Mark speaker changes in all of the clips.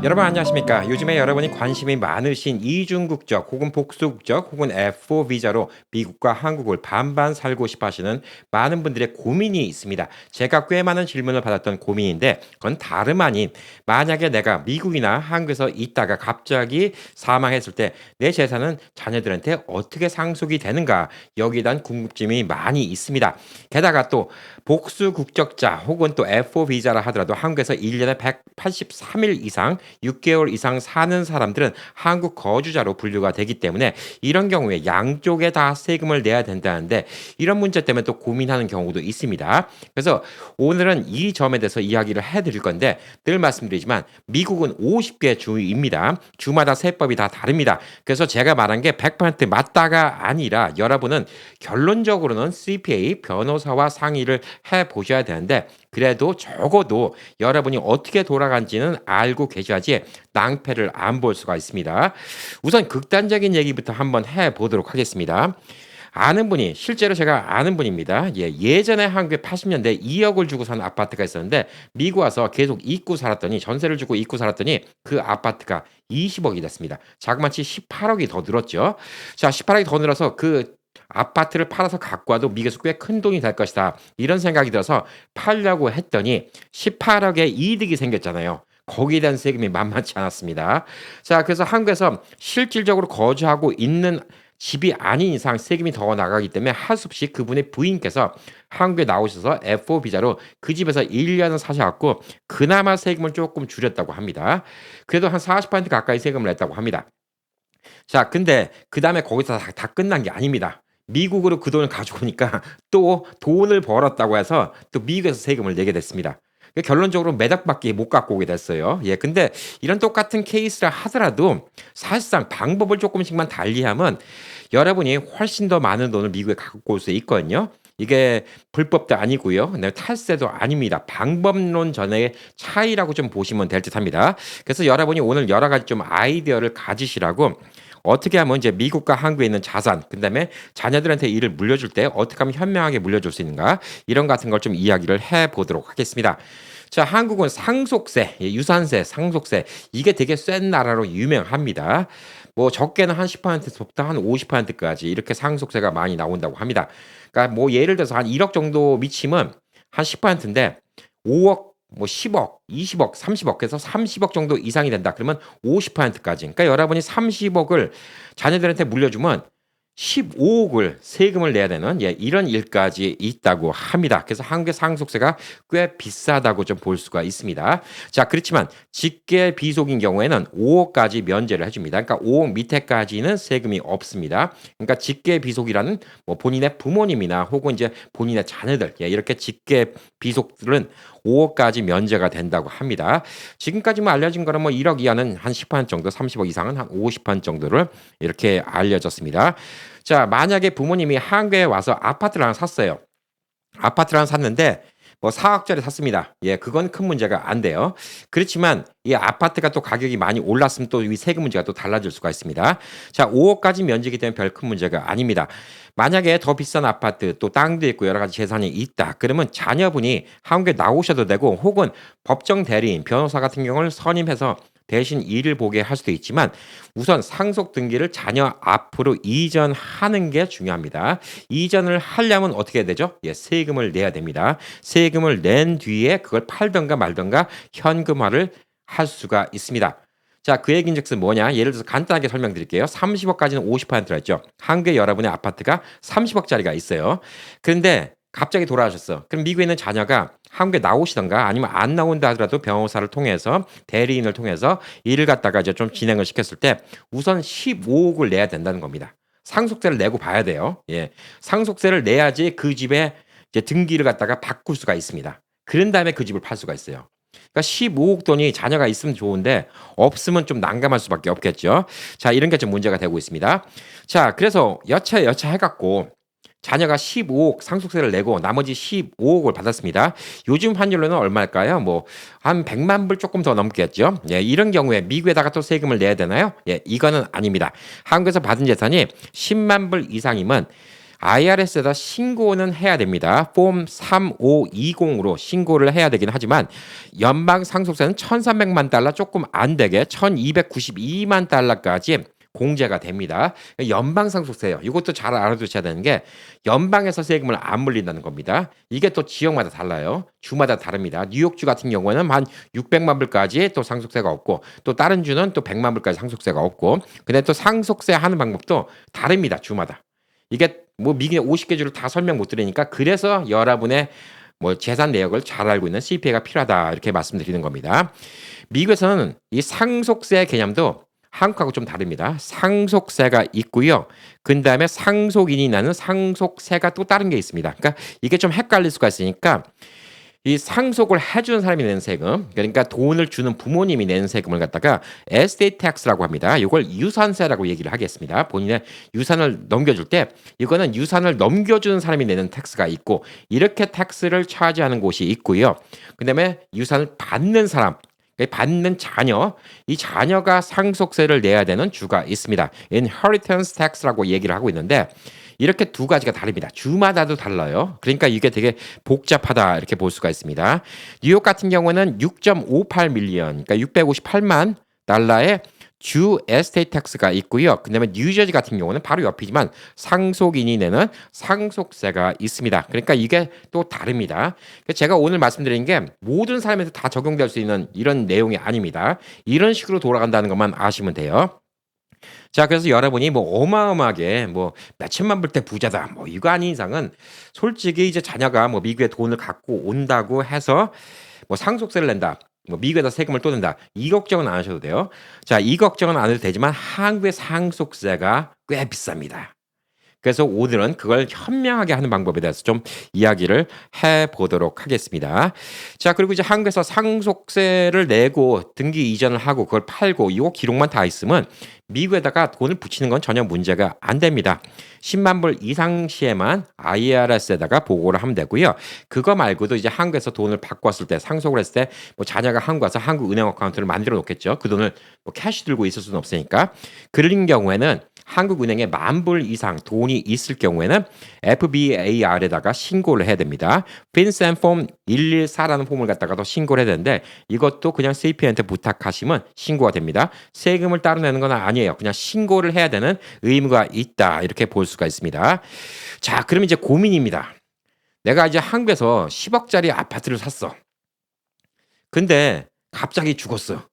Speaker 1: 여러분 안녕하십니까? 요즘에 여러분이 관심이 많으신 이중국적 혹은 복수국적 혹은 F4 비자로 미국과 한국을 반반 살고 싶어 하시는 많은 분들의 고민이 있습니다. 제가 꽤 많은 질문을 받았던 고민인데 그건 다름 아닌 만약에 내가 미국이나 한국에서 있다가 갑자기 사망했을 때 내 재산은 자녀들한테 어떻게 상속이 되는가 여기에 대한 궁금증이 많이 있습니다. 게다가 또 복수 국적자 혹은 또 F4 비자라 하더라도 한국에서 1년에 183일 이상 6개월 이상 사는 사람들은 한국 거주자로 분류가 되기 때문에 이런 경우에 양쪽에 다 세금을 내야 된다는데 이런 문제 때문에 또 고민하는 경우도 있습니다. 그래서 오늘은 이 점에 대해서 이야기를 해드릴 건데 늘 말씀드리지만 미국은 50개 주입니다. 주마다 세법이 다 다릅니다. 그래서 제가 말한 게 100% 맞다가 아니라 여러분은 결론적으로는 CPA 변호사와 상의를 해 보셔야 되는데 그래도 적어도 여러분이 어떻게 돌아간지는 알고 계셔야지 낭패를 안 볼 수가 있습니다. 우선 극단적인 얘기부터 한번 해 보도록 하겠습니다. 아는 분이 실제로 제가 아는 분입니다. 예전에 한국에 80년대 2억을 주고 산 아파트가 있었는데 미국 와서 계속 잊고 살았더니 전세를 주고 잊고 살았더니 그 아파트가 20억이 됐습니다. 자그마치 18억이 더 늘었죠. 자, 18억이 더 늘어서 그 아파트를 팔아서 갖고 와도 미국에서 꽤 큰 돈이 될 것이다. 이런 생각이 들어서 팔려고 했더니 18억의 이득이 생겼잖아요. 거기에 대한 세금이 만만치 않았습니다. 자, 그래서 한국에서 실질적으로 거주하고 있는 집이 아닌 이상 세금이 더 나가기 때문에 할 수 없이 그분의 부인께서 한국에 나오셔서 F4 비자로 그 집에서 1년을 사셔갖고 그나마 세금을 조금 줄였다고 합니다. 그래도 한 40% 가까이 세금을 냈다고 합니다. 자, 근데 그다음에 거기서 다 끝난 게 아닙니다. 미국으로 그 돈을 가지고 오니까 또 돈을 벌었다고 해서 또 미국에서 세금을 내게 됐습니다. 결론적으로 매덕밖에 못 갖고 오게 됐어요. 근데 이런 똑같은 케이스라 하더라도 사실상 방법을 조금씩만 달리하면 여러분이 훨씬 더 많은 돈을 미국에 갖고 올 수 있거든요. 이게 불법도 아니고요. 네, 탈세도 아닙니다. 방법론 전의 차이라고 좀 보시면 될 듯합니다. 그래서 여러분이 오늘 여러 가지 좀 아이디어를 가지시라고 어떻게 하면 이제 미국과 한국에 있는 자산, 그다음에 자녀들한테 이를 물려줄 때 어떻게 하면 현명하게 물려줄 수 있는가 이런 같은 걸 좀 이야기를 해 보도록 하겠습니다. 자, 한국은 상속세, 유산세, 상속세 이게 되게 센 나라로 유명합니다. 뭐 적게는 한 10%부터 한 50%까지 이렇게 상속세가 많이 나온다고 합니다. 그러니까 뭐 예를 들어서 한 1억 정도 미치면 한 10%인데 5억 뭐 10억, 20억, 30억 그래서 30억 정도 이상이 된다. 그러면 50%까지. 그러니까 여러분이 30억을 자녀들한테 물려주면 15억을 세금을 내야 되는 이런 일까지 있다고 합니다. 그래서 한국의 상속세가 꽤 비싸다고 좀 볼 수가 있습니다. 자, 그렇지만 직계 비속인 경우에는 5억까지 면제를 해줍니다. 그러니까 5억 밑에까지는 세금이 없습니다. 그러니까 직계 비속이라는 뭐 본인의 부모님이나 혹은 이제 본인의 자녀들 이렇게 직계 비속들은 5억까지 면제가 된다고 합니다. 지금까지 뭐 알려진 거는 뭐 1억 이하는 한 10% 정도, 30억 이상은 한 50% 정도를 이렇게 알려졌습니다. 자, 만약에 부모님이 한국에 와서 아파트를 하나 샀어요. 아파트를 하나 샀는데 뭐 4억짜리 샀습니다. 그건 큰 문제가 안 돼요. 그렇지만 이 아파트가 또 가격이 많이 올랐으면 또 이 세금 문제가 또 달라질 수가 있습니다. 자, 5억까지 면제기 때문에 별 큰 문제가 아닙니다. 만약에 더 비싼 아파트 또 땅도 있고 여러 가지 재산이 있다. 그러면 자녀분이 한국에 나오셔도 되고 혹은 법정 대리인, 변호사 같은 경우를 선임해서 대신 일을 보게 할 수도 있지만 우선 상속 등기를 자녀 앞으로 이전하는 게 중요합니다. 이전을 하려면 어떻게 해야 되죠? 세금을 내야 됩니다. 세금을 낸 뒤에 그걸 팔던가 말던가 현금화를 할 수가 있습니다. 자, 그 얘기인즉슨 뭐냐? 예를 들어서 간단하게 설명드릴게요. 30억까지는 50%라 했죠. 한국에 여러분의 아파트가 30억짜리가 있어요. 그런데 갑자기 돌아가셨어. 그럼 미국에 있는 자녀가 한국에 나오시던가 아니면 안 나온다 하더라도 변호사를 통해서 대리인을 통해서 일을 갖다가 이제 좀 진행을 시켰을 때 우선 15억을 내야 된다는 겁니다. 상속세를 내고 봐야 돼요. 상속세를 내야지 그 집에 이제 등기를 갖다가 바꿀 수가 있습니다. 그런 다음에 그 집을 팔 수가 있어요. 그러니까 15억 돈이 자녀가 있으면 좋은데 없으면 좀 난감할 수밖에 없겠죠. 자, 이런 게 좀 문제가 되고 있습니다. 자, 그래서 여차 해갖고 자녀가 15억 상속세를 내고 나머지 15억을 받았습니다. 요즘 환율로는 얼마일까요? 뭐 한 100만 불 조금 더 넘겠죠. 이런 경우에 미국에다가 또 세금을 내야 되나요? 이거는 아닙니다. 한국에서 받은 재산이 10만 불 이상이면 IRS에다 신고는 해야 됩니다. 폼 3520으로 신고를 해야 되긴 하지만 연방 상속세는 1,300만 달러 조금 안 되게 1,292만 달러까지 공제가 됩니다. 연방 상속세예요. 이것도 잘 알아두셔야 되는 게 연방에서 세금을 안 물린다는 겁니다. 이게 또 지역마다 달라요. 주마다 다릅니다. 뉴욕주 같은 경우에는 한 600만 불까지 또 상속세가 없고 또 다른 주는 또 100만 불까지 상속세가 없고 근데 또 상속세 하는 방법도 다릅니다. 주마다. 이게 뭐 미국의 50개 주를 다 설명 못 드리니까 그래서 여러분의 뭐 재산 내역을 잘 알고 있는 CPA가 필요하다 이렇게 말씀드리는 겁니다. 미국에서는 이 상속세 개념도 한국하고 좀 다릅니다. 상속세가 있고요. 그 다음에 상속인이 나는 상속세가 또 다른 게 있습니다. 그러니까 이게 좀 헷갈릴 수가 있으니까 이 상속을 해주는 사람이 내는 세금, 그러니까 돈을 주는 부모님이 내는 세금을 갖다가 estate tax라고 합니다. 이걸 유산세라고 얘기를 하겠습니다. 본인의 유산을 넘겨줄 때 이거는 유산을 넘겨주는 사람이 내는 텍스가 있고 이렇게 텍스를 차지하는 곳이 있고요. 그다음에 유산을 받는 사람, 받는 자녀, 이 자녀가 상속세를 내야 되는 주가 있습니다. inheritance tax라고 얘기를 하고 있는데 이렇게 두 가지가 다릅니다. 주마다도 달라요. 그러니까 이게 되게 복잡하다 이렇게 볼 수가 있습니다. 뉴욕 같은 경우는 6.58 밀리언, 그러니까 658만 달러의 주 에스테이트 텍스가 있고요. 그다음에 뉴저지 같은 경우는 바로 옆이지만 상속인이 내는 상속세가 있습니다. 그러니까 이게 또 다릅니다. 제가 오늘 말씀드린 게 모든 사람한테 다 적용될 수 있는 이런 내용이 아닙니다. 이런 식으로 돌아간다는 것만 아시면 돼요. 자, 그래서 여러분이 뭐 어마어마하게 뭐 몇천만 불 대 부자다 뭐 이거 아닌 이상은 솔직히 이제 자녀가 뭐 미국에 돈을 갖고 온다고 해서 뭐 상속세를 낸다. 뭐 미국에다 세금을 또 낸다. 이 걱정은 안 하셔도 돼요. 자, 이 걱정은 안 해도 되지만 한국의 상속세가 꽤 비쌉니다. 그래서 오늘은 그걸 현명하게 하는 방법에 대해서 좀 이야기를 해보도록 하겠습니다. 자, 그리고 이제 한국에서 상속세를 내고 등기 이전을 하고 그걸 팔고 이 기록만 다 있으면 미국에다가 돈을 붙이는 건 전혀 문제가 안 됩니다. 10만 불 이상 시에만 IRS에다가 보고를 하면 되고요. 그거 말고도 이제 한국에서 돈을 바꿨을 때 상속을 했을 때 뭐 자녀가 한국 와서 한국 은행 어카운트를 만들어 놓겠죠. 그 돈을 뭐 캐시 들고 있을 수는 없으니까. 그런 경우에는 한국은행에 10,000불 이상 돈이 있을 경우에는 FBAR에다가 신고를 해야 됩니다. 핀센 폼 114라는 폼을 갖다가 더 신고를 해야 되는데 이것도 그냥 CPA한테 부탁하시면 신고가 됩니다. 세금을 따로 내는 건 아니에요. 그냥 신고를 해야 되는 의무가 있다. 이렇게 볼 수가 있습니다. 자, 그럼 이제 고민입니다. 내가 이제 한국에서 10억짜리 아파트를 샀어. 근데 갑자기 죽었어.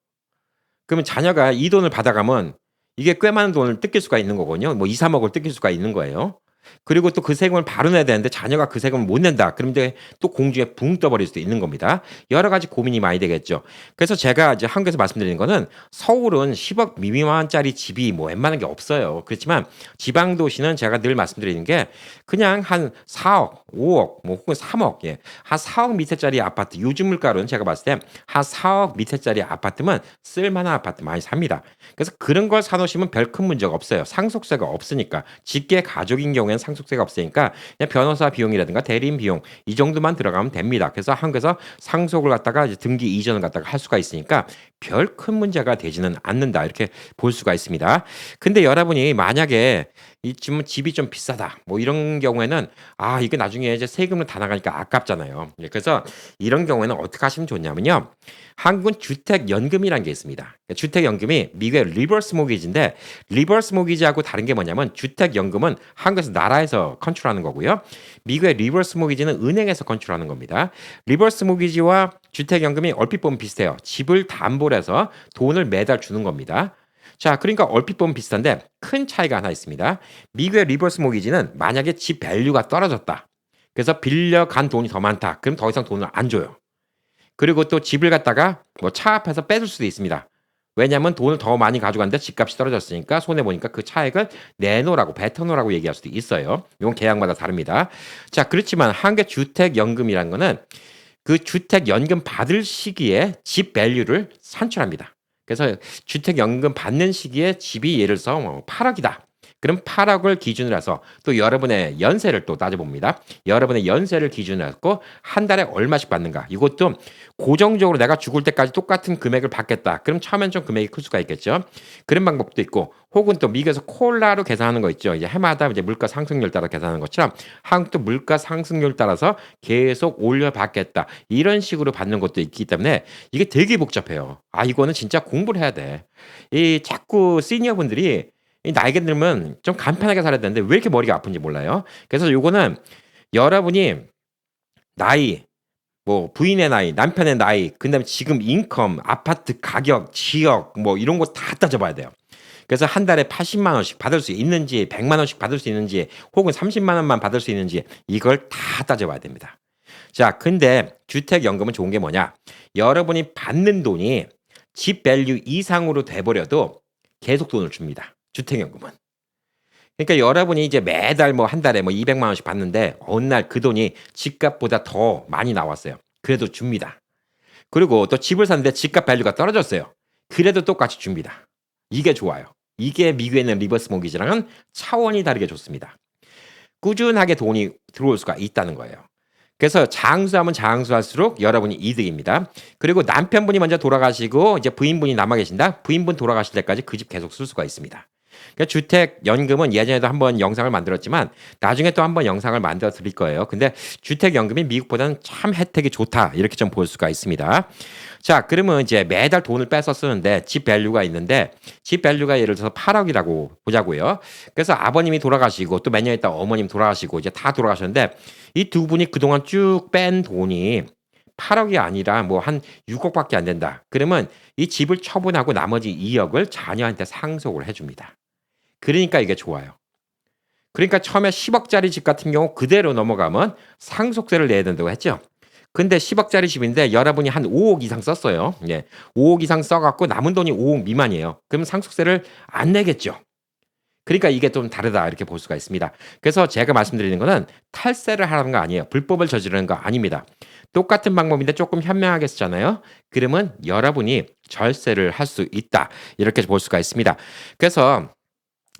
Speaker 1: 그러면 자녀가 이 돈을 받아가면 이게 꽤 많은 돈을 뜯길 수가 있는 거거든요. 뭐 2-3억을 뜯길 수가 있는 거예요. 그리고 또 그 세금을 바로 내야 되는데 자녀가 그 세금을 못 낸다. 그럼 이제 또 공중에 붕 떠버릴 수도 있는 겁니다. 여러 가지 고민이 많이 되겠죠. 그래서 제가 이제 한국에서 말씀드리는 거는 서울은 10억 미만짜리 집이 뭐 웬만한 게 없어요. 그렇지만 지방 도시는 제가 늘 말씀드리는 게 그냥 한 4억, 5억, 뭐 혹은 3억, 예. 한 4억 밑에짜리 아파트, 요즘 물가로는 제가 봤을 때 한 4억 밑에짜리 아파트면 쓸만한 아파트 많이 삽니다. 그래서 그런 걸 사놓으시면 별 큰 문제가 없어요. 상속세가 없으니까. 직계 가족인 경우에는 상속세가 없으니까 그냥 변호사 비용이라든가 대리인 비용 이 정도만 들어가면 됩니다. 그래서 한국에서 상속을 갖다가 이제 등기 이전을 갖다가 할 수가 있으니까 별 큰 문제가 되지는 않는다. 이렇게 볼 수가 있습니다. 근데 여러분이 만약에 이 집이 좀 비싸다. 뭐 이런 경우에는 이게 나중에 이제 세금을 다 나가니까 아깝잖아요. 예, 그래서 이런 경우에는 어떻게 하시면 좋냐면요. 한국은 주택연금이라는 게 있습니다. 주택연금이 미국의 리버스 모기지인데 리버스 모기지하고 다른 게 뭐냐면 주택연금은 한국에서 나라에서 컨트롤하는 거고요. 미국의 리버스 모기지는 은행에서 컨트롤하는 겁니다. 리버스 모기지와 주택연금이 얼핏 보면 비슷해요. 집을 담보로 해서 돈을 매달 주는 겁니다. 자, 그러니까 얼핏 보면 비슷한데 큰 차이가 하나 있습니다. 미국의 리버스 모기지는 만약에 집 밸류가 떨어졌다. 그래서 빌려간 돈이 더 많다. 그럼 더 이상 돈을 안 줘요. 그리고 또 집을 갖다가 뭐 차 앞에서 뺏을 수도 있습니다. 왜냐하면 돈을 더 많이 가져갔는데 집값이 떨어졌으니까 손해보니까 그 차액을 내놓으라고 뱉어놓으라고 얘기할 수도 있어요. 이건 계약마다 다릅니다. 자, 그렇지만 한국의 주택연금이라는 거는 그 주택연금 받을 시기에 집 밸류를 산출합니다. 그래서 주택연금 받는 시기에 집이 예를 들어서 뭐 8억이다. 그럼 8억을 기준으로 해서 또 여러분의 연세를 또 따져봅니다. 여러분의 연세를 기준으로 해서 한 달에 얼마씩 받는가. 이것도 고정적으로 내가 죽을 때까지 똑같은 금액을 받겠다. 그럼 처음엔 좀 금액이 클 수가 있겠죠. 그런 방법도 있고 혹은 또 미국에서 콜라로 계산하는 거 있죠. 이제 해마다 이제 물가 상승률 따라 계산하는 것처럼 한국도 물가 상승률 따라서 계속 올려받겠다. 이런 식으로 받는 것도 있기 때문에 이게 되게 복잡해요. 아, 이거는 진짜 공부를 해야 돼. 이 자꾸 시니어분들이 이 나이가 들면 좀 간편하게 살아야 되는데 왜 이렇게 머리가 아픈지 몰라요. 그래서 요거는 여러분이 나이, 뭐 부인의 나이, 남편의 나이, 그다음에 지금 인컴, 아파트 가격, 지역 뭐 이런 거 다 따져봐야 돼요. 그래서 한 달에 80만 원씩 받을 수 있는지, 100만 원씩 받을 수 있는지, 혹은 30만 원만 받을 수 있는지 이걸 다 따져봐야 됩니다. 자, 근데 주택연금은 좋은 게 뭐냐? 여러분이 받는 돈이 집 밸류 이상으로 돼 버려도 계속 돈을 줍니다. 주택연금은. 그러니까 여러분이 이제 매달 뭐 한 달에 뭐 200만 원씩 받는데 어느 날 그 돈이 집값보다 더 많이 나왔어요. 그래도 줍니다. 그리고 또 집을 샀는데 집값 밸류가 떨어졌어요. 그래도 똑같이 줍니다. 이게 좋아요. 이게 미국에 있는 리버스 모기지랑은 차원이 다르게 좋습니다. 꾸준하게 돈이 들어올 수가 있다는 거예요. 그래서 장수하면 장수할수록 여러분이 이득입니다. 그리고 남편분이 먼저 돌아가시고 이제 부인분이 남아 계신다. 부인분 돌아가실 때까지 그 집 계속 쓸 수가 있습니다. 그러니까 주택연금은 예전에도 한번 영상을 만들었지만 나중에 또 한번 영상을 만들어 드릴 거예요. 근데 주택연금이 미국보다는 참 혜택이 좋다. 이렇게 좀 볼 수가 있습니다. 자, 그러면 이제 매달 돈을 빼서 쓰는데 집 밸류가 있는데 집 밸류가 예를 들어서 8억이라고 보자고요. 그래서 아버님이 돌아가시고 또 몇 년 있다 어머님 돌아가시고 이제 다 돌아가셨는데 이 두 분이 그동안 쭉 뺀 돈이 8억이 아니라 뭐 한 6억밖에 안 된다. 그러면 이 집을 처분하고 나머지 2억을 자녀한테 상속을 해줍니다. 그러니까 이게 좋아요. 그러니까 처음에 10억짜리 집 같은 경우 그대로 넘어가면 상속세를 내야 된다고 했죠. 근데 10억짜리 집인데 여러분이 한 5억 이상 썼어요. 예. 5억 이상 써갖고 남은 돈이 5억 미만이에요. 그럼 상속세를 안 내겠죠. 그러니까 이게 좀 다르다 이렇게 볼 수가 있습니다. 그래서 제가 말씀드리는 거는 탈세를 하라는 거 아니에요. 불법을 저지르는 거 아닙니다. 똑같은 방법인데 조금 현명하게 쓰잖아요. 그러면 여러분이 절세를 할 수 있다. 이렇게 볼 수가 있습니다. 그래서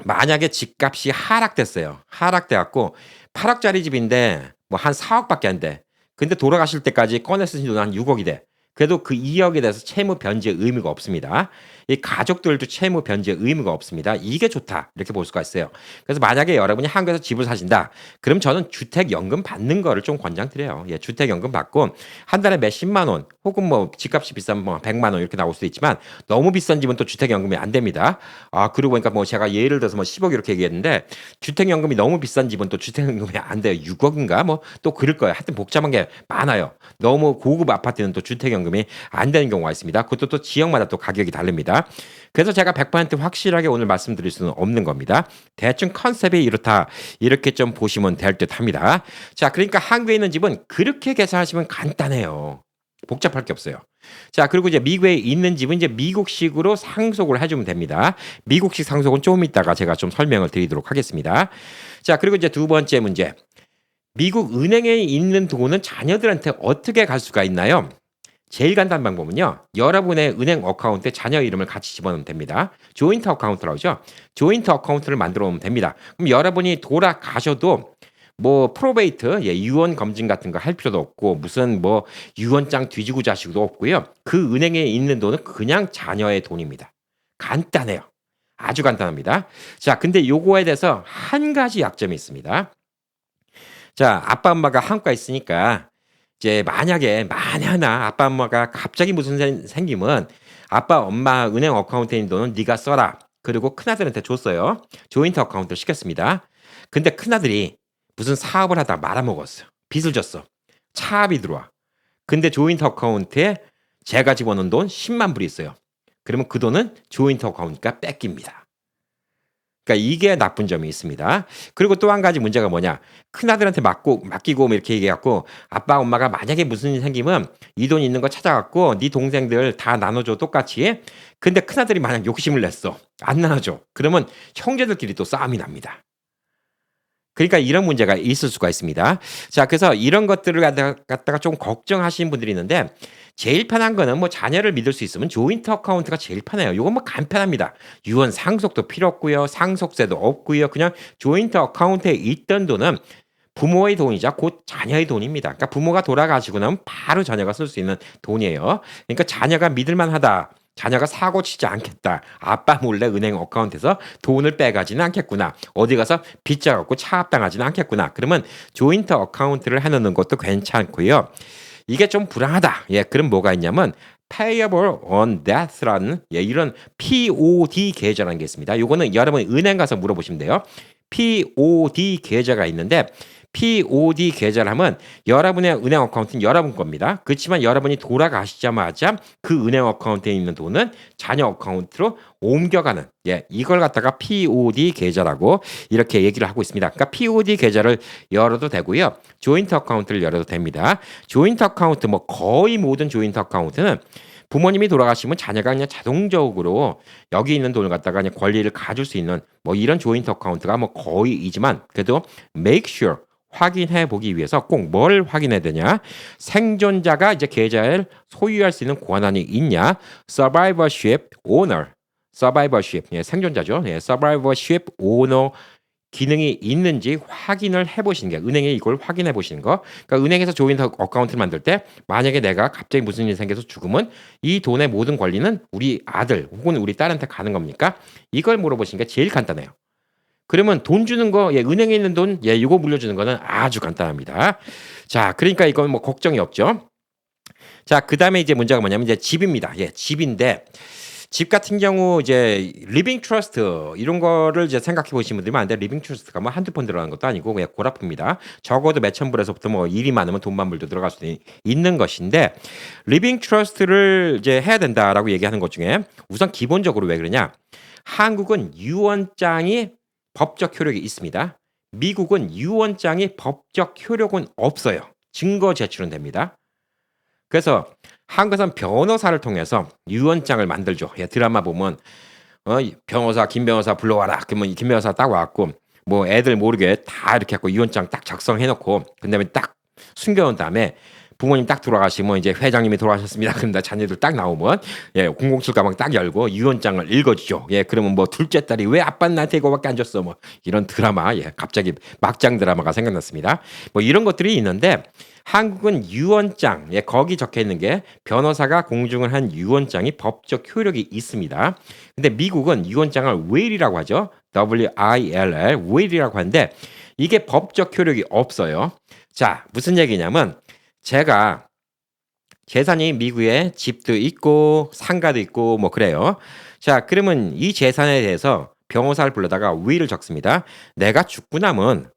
Speaker 1: 만약에 집값이 하락됐어요. 하락돼 갖고 8억짜리 집인데 뭐 한 4억밖에 안 돼. 근데 돌아가실 때까지 꺼내 쓰신 돈은 한 6억이 돼. 그래도 그 2억에 대해서 채무 변제의 의무가 없습니다. 이 가족들도 채무 변제의 의무가 없습니다. 이게 좋다. 이렇게 볼 수가 있어요. 그래서 만약에 여러분이 한국에서 집을 사신다. 그럼 저는 주택연금 받는 거를 좀 권장드려요. 예, 주택연금 받고 한 달에 몇십만 원 혹은 뭐 집값이 비싸면 뭐 100만 원 이렇게 나올 수도 있지만 너무 비싼 집은 또 주택연금이 안 됩니다. 아, 그러고 보니까 뭐 제가 예를 들어서 뭐 10억 이렇게 얘기했는데 주택연금이 너무 비싼 집은 또 주택연금이 안 돼요. 6억인가 뭐 또 그럴 거예요. 하여튼 복잡한 게 많아요. 너무 고급 아파트는 또 주택연금이 안 되는 경우가 있습니다. 그것도 또 지역마다 또 가격이 다릅니다. 그래서 제가 100% 확실하게 오늘 말씀드릴 수는 없는 겁니다. 대충 컨셉이 이렇다. 이렇게 좀 보시면 될 듯 합니다. 자, 그러니까 한국에 있는 집은 그렇게 계산하시면 간단해요. 복잡할 게 없어요. 자, 그리고 이제 미국에 있는 집은 이제 미국식으로 상속을 해주면 됩니다. 미국식 상속은 좀 이따가 제가 좀 설명을 드리도록 하겠습니다. 자, 그리고 이제 두 번째 문제. 미국 은행에 있는 돈은 자녀들한테 어떻게 갈 수가 있나요? 제일 간단한 방법은요. 여러분의 은행 어카운트에 자녀 이름을 같이 집어넣으면 됩니다. 조인트 어카운트라고 하죠. 조인트 어카운트를 만들어 놓으면 됩니다. 그럼 여러분이 돌아가셔도 뭐 프로베이트, 예, 유언 검증 같은 거 할 필요도 없고 무슨 뭐 유언장 뒤지고 자시고도 없고요. 그 은행에 있는 돈은 그냥 자녀의 돈입니다. 간단해요. 아주 간단합니다. 자, 근데 요거에 대해서 한 가지 약점이 있습니다. 자, 아빠 엄마가 한국에 있으니까 이제 만약에 만에 하나 아빠 엄마가 갑자기 무슨 생기면 아빠 엄마 은행 어카운트에 있는 돈은 네가 써라. 그리고 큰아들한테 줬어요. 조인트 어카운트를 시켰습니다. 근데 큰아들이 무슨 사업을 하다 말아먹었어. 빚을 졌어. 차압이 들어와. 근데 조인트 어카운트에 제가 집어넣은 돈 10만 불이 있어요. 그러면 그 돈은 조인트 어카운트가 뺏깁니다. 그러니까 이게 나쁜 점이 있습니다. 그리고 또 한 가지 문제가 뭐냐? 큰아들한테 맡기고 뭐 이렇게 얘기해갖고 아빠 엄마가 만약에 무슨 일 생기면 이 돈 있는 거 찾아갖고 네 동생들 다 나눠줘 똑같이. 근데 큰아들이 만약 욕심을 냈어. 안 나눠줘. 그러면 형제들끼리 또 싸움이 납니다. 그러니까 이런 문제가 있을 수가 있습니다. 자, 그래서 이런 것들을 갖다가 좀 걱정하시는 분들이 있는데 제일 편한 거는 뭐 자녀를 믿을 수 있으면 조인트 어카운트가 제일 편해요. 요건 뭐 간편합니다. 유언 상속도 필요 없고요. 상속세도 없고요. 그냥 조인트 어카운트에 있던 돈은 부모의 돈이자 곧 자녀의 돈입니다. 그러니까 부모가 돌아가시고 나면 바로 자녀가 쓸 수 있는 돈이에요. 그러니까 자녀가 믿을만 하다. 자녀가 사고 치지 않겠다. 아빠 몰래 은행 어카운트에서 돈을 빼가지는 않겠구나. 어디 가서 빚자 갖고 차압당하지는 않겠구나. 그러면 조인트 어카운트를 해놓는 것도 괜찮고요. 이게 좀 불안하다. 예, 그럼 뭐가 있냐면 payable on death라는 이런 POD 계좌라는 게 있습니다. 요거는 여러분이 은행 가서 물어보시면 돼요. POD 계좌가 있는데 POD 계좌를 하면 여러분의 은행 어카운트는 여러분 겁니다. 그렇지만 여러분이 돌아가시자마자 그 은행 어카운트에 있는 돈은 자녀 어카운트로 옮겨가는 이걸 갖다가 POD 계좌라고 이렇게 얘기를 하고 있습니다. 그러니까 POD 계좌를 열어도 되고요. 조인트 어카운트를 열어도 됩니다. 조인트 어카운트 뭐 거의 모든 조인트 어카운트는 부모님이 돌아가시면 자녀가 그냥 자동적으로 여기 있는 돈을 갖다가 그냥 권리를 가질 수 있는 뭐 이런 조인트 어카운트가 뭐 거의이지만 그래도 make sure 확인해 보기 위해서 꼭 뭘 확인해야 되냐? 생존자가 이제 계좌를 소유할 수 있는 권한이 있냐? survivorship owner, survivorship 생존자죠. survivorship owner 기능이 있는지 확인을 해보시는 게 은행에 이걸 확인해 보시는 거. 그러니까 은행에서 조인트 어카운트를 만들 때 만약에 내가 갑자기 무슨 일이 생겨서 죽으면 이 돈의 모든 권리는 우리 아들 혹은 우리 딸한테 가는 겁니까? 이걸 물어보시는 게 제일 간단해요. 그러면 돈 주는 거, 은행에 있는 돈, 이거 물려주는 거는 아주 간단합니다. 자, 그러니까 이건 뭐 걱정이 없죠. 자, 그 다음에 이제 문제가 뭐냐면 이제 집입니다. 집인데 집 같은 경우 이제 리빙 트러스트 이런 거를 이제 생각해 보시는 분들이 많은데 리빙 트러스트가 뭐 한두 번 들어가는 것도 아니고 그냥 고라프입니다. 적어도 몇천 불에서부터 뭐 일이 많으면 돈만 불도 들어갈 수 있는 것인데 리빙 트러스트를 이제 해야 된다라고 얘기하는 것 중에 우선 기본적으로 왜 그러냐? 한국은 유언장이 법적 효력이 있습니다. 미국은 유언장이 법적 효력은 없어요. 증거 제출은 됩니다. 그래서 한국에서는 변호사를 통해서 유언장을 만들죠. 드라마 보면 변호사 김 변호사 불러와라. 그러면 이 김 변호사 딱 와갖고 뭐 애들 모르게 다 이렇게 하고 유언장 딱 작성해놓고 그다음에 딱 숨겨놓은 다음에 부모님 딱 돌아가시면 이제 회장님이 돌아가셨습니다. 그럼 자녀들 딱 나오면 007 가방 딱 열고 유언장을 읽어주죠. 그러면 뭐 둘째 딸이 왜 아빠는 나한테 이거밖에 안 줬어? 뭐 이런 드라마 갑자기 막장 드라마가 생각났습니다. 뭐 이런 것들이 있는데 한국은 유언장 거기 적혀 있는 게 변호사가 공증을 한 유언장이 법적 효력이 있습니다. 근데 미국은 유언장을 will이라고 하죠. WILL will이라고 하는데 이게 법적 효력이 없어요. 자, 무슨 얘기냐면 제가 재산이 미국에 집도 있고 상가도 있고 뭐 그래요. 자, 그러면 이 재산에 대해서 변호사를 불러다가 will을 적습니다. 내가 죽고 나면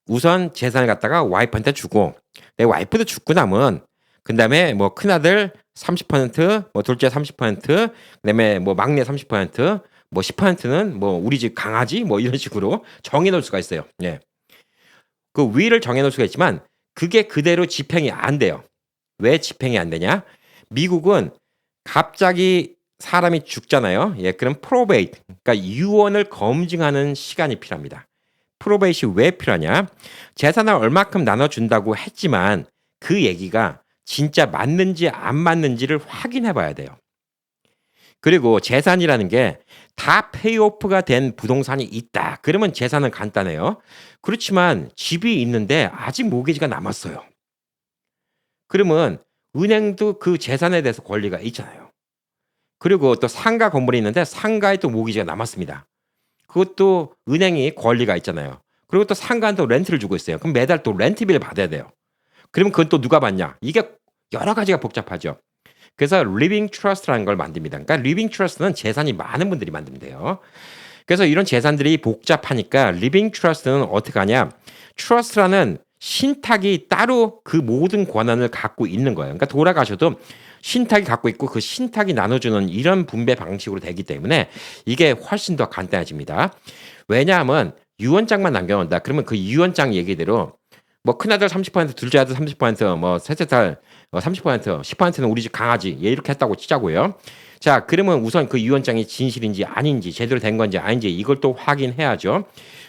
Speaker 1: 우선 재산을 갖다가 와이프한테 주고 내 와이프도 죽고 나면 그다음에 뭐 큰아들 30%, 뭐 둘째 30%, 그다음에 뭐 막내 30%, 뭐 10%는 뭐 우리 집 강아지 뭐 이런 식으로 정해 놓을 수가 있어요. 그 will을 정해 놓을 수가 있지만 그게 그대로 집행이 안 돼요. 왜 집행이 안 되냐? 미국은 갑자기 사람이 죽잖아요. 그럼 probate, 그러니까 유언을 검증하는 시간이 필요합니다. 프로베이트이 왜 필요하냐? 재산을 얼마큼 나눠준다고 했지만 그 얘기가 진짜 맞는지 안 맞는지를 확인해 봐야 돼요. 그리고 재산이라는 게 다 페이오프가 된 부동산이 있다. 그러면 재산은 간단해요. 그렇지만 집이 있는데 아직 모기지가 남았어요. 그러면 은행도 그 재산에 대해서 권리가 있잖아요. 그리고 또 상가 건물이 있는데 상가에 또 모기지가 남았습니다. 그것도 은행이 권리가 있잖아요. 그리고 또 상가는 또 렌트를 주고 있어요. 그럼 매달 또 렌트비를 받아야 돼요. 그러면 그건 또 누가 받냐? 이게 여러 가지가 복잡하죠. 그래서 리빙 트러스트라는 걸 만듭니다. 그러니까 리빙 트러스트는 재산이 많은 분들이 만들면 돼요. 그래서 이런 재산들이 복잡하니까 리빙 트러스트는 어떻게 하냐? 트러스트라는 신탁이 따로 그 모든 권한을 갖고 있는 거예요. 그러니까 돌아가셔도 신탁이 갖고 있고 그 신탁이 나눠주는 이런 분배 방식으로 되기 때문에 이게 훨씬 더 간단해집니다. 왜냐하면 유언장만 남겨놓는다. 그러면 그 유언장 얘기대로 뭐 큰아들 30%, 둘째 아들 30%, 뭐 셋째 딸 30%, 10%는 우리 집 강아지. 얘 이렇게 했다고 치자고요. 자, 그러면 우선 그 유언장이 진실인지 아닌지 제대로 된 건지 아닌지 이걸 또 확인해야죠.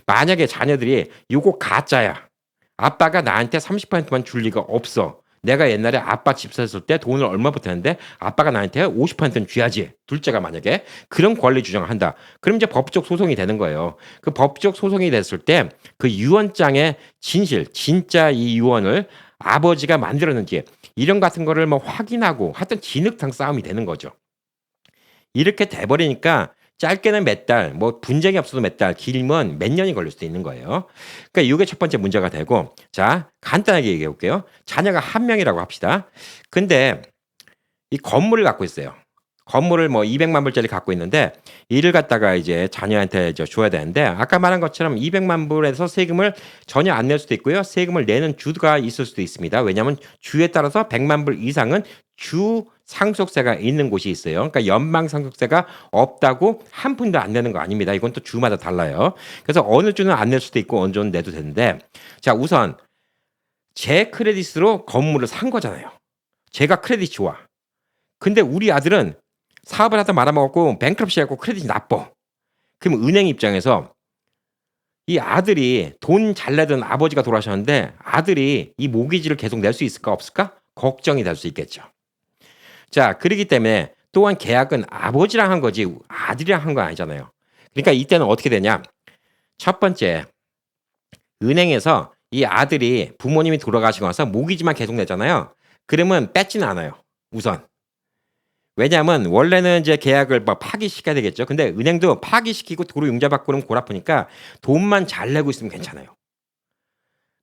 Speaker 1: 만약에 자녀들이 요거 가짜야. 아빠가 나한테 30%만 줄 리가 없어. 내가 옛날에 아빠 집 샀을 때 돈을 얼마 버텼는데 아빠가 나한테 50%는 줘야지. 둘째가 만약에 그런 권리 주장을 한다. 그럼 이제 법적 소송이 되는 거예요. 그 법적 소송이 됐을 때 그 유언장의 진실, 진짜 이 유언을 아버지가 만들었는지 이런 같은 거를 뭐 확인하고 하여튼 진흙탕 싸움이 되는 거죠. 이렇게 돼 버리니까 짧게는 몇 달, 뭐 분쟁이 없어도 몇 달, 길면 몇 년이 걸릴 수도 있는 거예요. 그러니까 요게 첫 번째 문제가 되고 자, 간단하게 얘기해 볼게요. 자녀가 한 명이라고 합시다. 근데 이 건물을 갖고 있어요. 건물을 뭐 200만 불짜리 갖고 있는데 이를 갖다가 이제 자녀한테 줘야 되는데 아까 말한 것처럼 200만 불에서 세금을 전혀 안 낼 수도 있고요. 세금을 내는 주가 있을 수도 있습니다. 왜냐하면 주에 따라서 100만 불 이상은 주 상속세가 있는 곳이 있어요. 그러니까 연방 상속세가 없다고 한 푼도 안 내는 거 아닙니다. 이건 또 주마다 달라요. 그래서 어느 주는 안 낼 수도 있고 어느 주는 내도 되는데 자, 우선 제 크레딧으로 건물을 산 거잖아요. 제가 크레딧 좋아. 근데 우리 아들은 사업을 하다 말아먹었고 뱅크럽시 하고 크레딧이 나빠. 그럼 은행 입장에서 이 아들이 돈 잘 내던 아버지가 돌아가셨는데 아들이 이 모기지를 계속 낼 수 있을까 없을까? 걱정이 될 수 있겠죠. 자, 그렇기 때문에 또한 계약은 아버지랑 한 거지 아들이랑 한 거 아니잖아요. 그러니까 이때는 어떻게 되냐? 첫 번째, 은행에서 이 아들이 부모님이 돌아가시고 나서 모기지만 계속 내잖아요. 그러면 뺏지는 않아요. 우선. 왜냐하면 원래는 이제 계약을 뭐 파기시켜야 되겠죠. 근데 은행도 파기시키고 도로 융자 받고 그러면 골 아프니까 돈만 잘 내고 있으면 괜찮아요.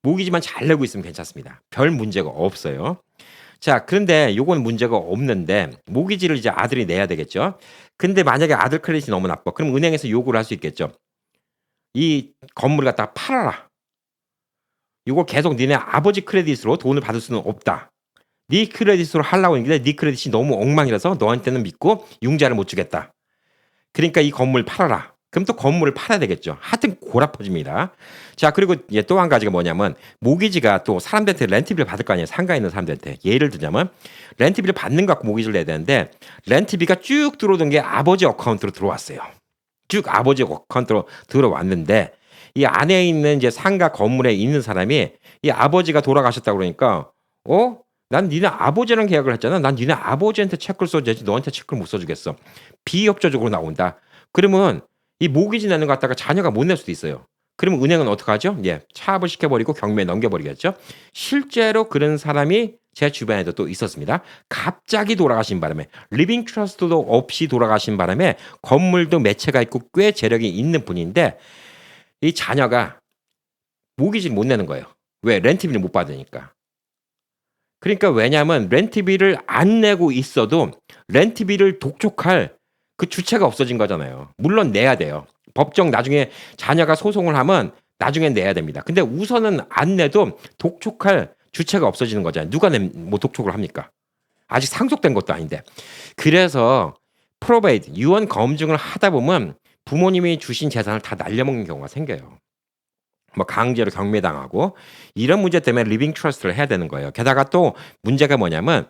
Speaker 1: 모기지만 잘 내고 있으면 괜찮습니다. 별 문제가 없어요. 자, 그런데 요건 문제가 없는데 모기지를 이제 아들이 내야 되겠죠. 근데 만약에 아들 크레딧이 너무 나빠. 그럼 은행에서 요구를 할 수 있겠죠. 이 건물을 갖다가 팔아라. 요걸 계속 니네 아버지 크레딧으로 돈을 받을 수는 없다. 네 크레딧으로 하려고 했는데 네 크레딧이 너무 엉망이라서 너한테는 믿고 융자를 못 주겠다. 그러니까 이 건물 팔아라. 그럼 또 건물을 팔아야 되겠죠. 하여튼 골아퍼집니다. 자, 그리고 또 한 가지가 뭐냐면 모기지가 또 사람들한테 렌트비를 받을 거 아니에요. 상가에 있는 사람들한테. 예를 들자면 렌트비를 받는 거 갖고 모기지를 내야 되는데 렌트비가 쭉 들어오던 게 아버지 어카운트로 들어왔어요. 쭉 아버지 어카운트로 들어왔는데 이 안에 있는 이제 상가 건물에 있는 사람이 이 아버지가 돌아가셨다고 그러니까 난 니네 아버지랑 계약을 했잖아. 난 니네 아버지한테 체크를 써줘야지 너한테 체크를 못 써주겠어. 비협조적으로 나온다. 그러면 이 모기지 내는 거 갖다가 자녀가 못 낼 수도 있어요. 그러면 은행은 어떡하죠? 예, 차압을 시켜버리고 경매에 넘겨버리겠죠. 실제로 그런 사람이 제 주변에도 또 있었습니다. 갑자기 돌아가신 바람에 리빙 트러스트도 없이 돌아가신 바람에 건물도 매체가 있고 꽤 재력이 있는 분인데 이 자녀가 모기지를 못 내는 거예요. 왜? 렌트비를 못 받으니까. 그러니까 왜냐하면 렌트비를 안 내고 있어도 렌트비를 독촉할 그 주체가 없어진 거잖아요. 물론 내야 돼요. 법정 나중에 자녀가 소송을 하면 나중에 내야 됩니다. 근데 우선은 안 내도 독촉할 주체가 없어지는 거잖아요. 누가 뭐 독촉을 합니까? 아직 상속된 것도 아닌데. 그래서 프로베이트 유언 검증을 하다 보면 부모님이 주신 재산을 다 날려먹는 경우가 생겨요. 뭐 강제로 경매당하고 이런 문제 때문에 리빙 트러스트를 해야 되는 거예요. 게다가 또 문제가 뭐냐면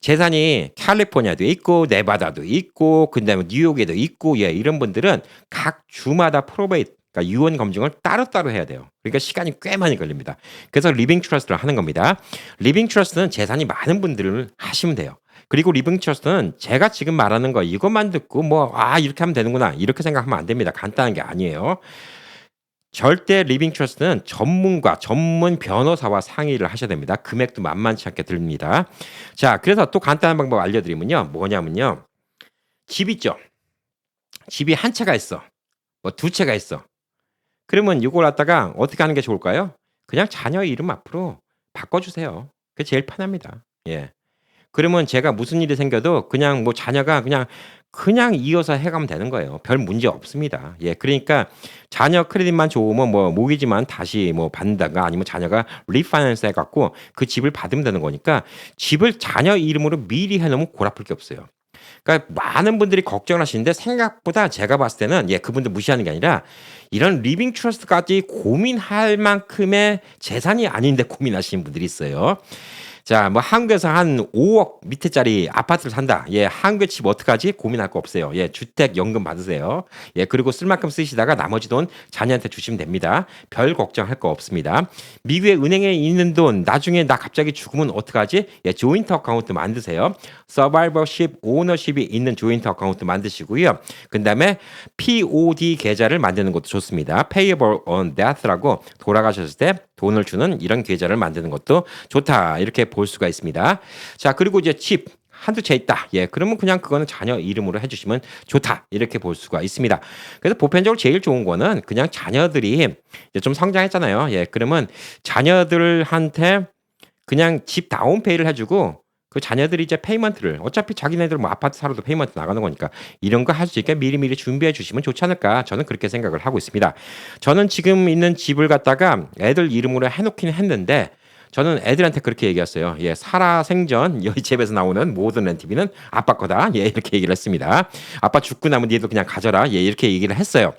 Speaker 1: 재산이 캘리포니아도 있고 네바다도 있고 그다음에 뉴욕에도 있고 이런 분들은 각 주마다 프로베이트 그러니까 유언 검증을 따로따로 해야 돼요. 그러니까 시간이 꽤 많이 걸립니다. 그래서 리빙 트러스트를 하는 겁니다. 리빙 트러스트는 재산이 많은 분들을 하시면 돼요. 그리고 리빙 트러스트는 제가 지금 말하는 거 이것만 듣고 이렇게 하면 되는구나 이렇게 생각하면 안 됩니다. 간단한 게 아니에요. 절대 리빙 트러스트는 전문 변호사와 상의를 하셔야 됩니다. 금액도 만만치 않게 듭니다. 자, 그래서 또 간단한 방법 알려드리면요. 뭐냐면요. 집 있죠. 집이 한 채가 있어. 뭐 두 채가 있어. 그러면 이걸 갖다가 어떻게 하는 게 좋을까요? 그냥 자녀 이름 앞으로 바꿔주세요. 그게 제일 편합니다. 예. 그러면 제가 무슨 일이 생겨도 그냥 뭐 자녀가 그냥 이어서 해가면 되는 거예요. 별 문제 없습니다. 예, 그러니까 자녀 크레딧만 좋으면 뭐 모기지만 다시 뭐 받는다가 아니면 자녀가 리파이낸스 해갖고 그 집을 받으면 되는 거니까 집을 자녀 이름으로 미리 해놓으면 골 아플 게 없어요. 그러니까 많은 분들이 걱정을 하시는데 생각보다 제가 봤을 때는 그분들 무시하는 게 아니라 이런 리빙 트러스트까지 고민할 만큼의 재산이 아닌데 고민하시는 분들이 있어요. 자, 뭐 한국에서 한 5억 밑에짜리 아파트를 산다. 한국에 집 어떡하지? 고민할 거 없어요. 주택 연금 받으세요. 그리고 쓸 만큼 쓰시다가 나머지 돈 자녀한테 주시면 됩니다. 별 걱정할 거 없습니다. 미국의 은행에 있는 돈 나중에 나 갑자기 죽으면 어떡하지? 조인트 어카운트 만드세요. 서바이버십 오너십이 있는 조인트 어카운트 만드시고요. 그다음에 POD 계좌를 만드는 것도 좋습니다. Payable on Death라고 돌아가셨을 때 돈을 주는 이런 계좌를 만드는 것도 좋다. 이렇게 볼 수가 있습니다. 자, 그리고 이제 집 한두 채 있다. 그러면 그냥 그거는 자녀 이름으로 해주시면 좋다. 이렇게 볼 수가 있습니다. 그래서 보편적으로 제일 좋은 거는 그냥 자녀들이 이제 좀 성장했잖아요. 그러면 자녀들한테 그냥 집 다운페이를 해주고 그 자녀들이 이제 페이먼트를 어차피 자기네들 뭐 아파트 사러도 페이먼트 나가는 거니까 이런 거 할 수 있게 미리미리 준비해 주시면 좋지 않을까 저는 그렇게 생각을 하고 있습니다. 저는 지금 있는 집을 갖다가 애들 이름으로 해놓긴 했는데 저는 애들한테 그렇게 얘기했어요. 살아생전 여기 집에서 나오는 모든 렌트비는 아빠 거다. 이렇게 얘기를 했습니다. 아빠 죽고 나면 니도 그냥 가져라. 이렇게 얘기를 했어요.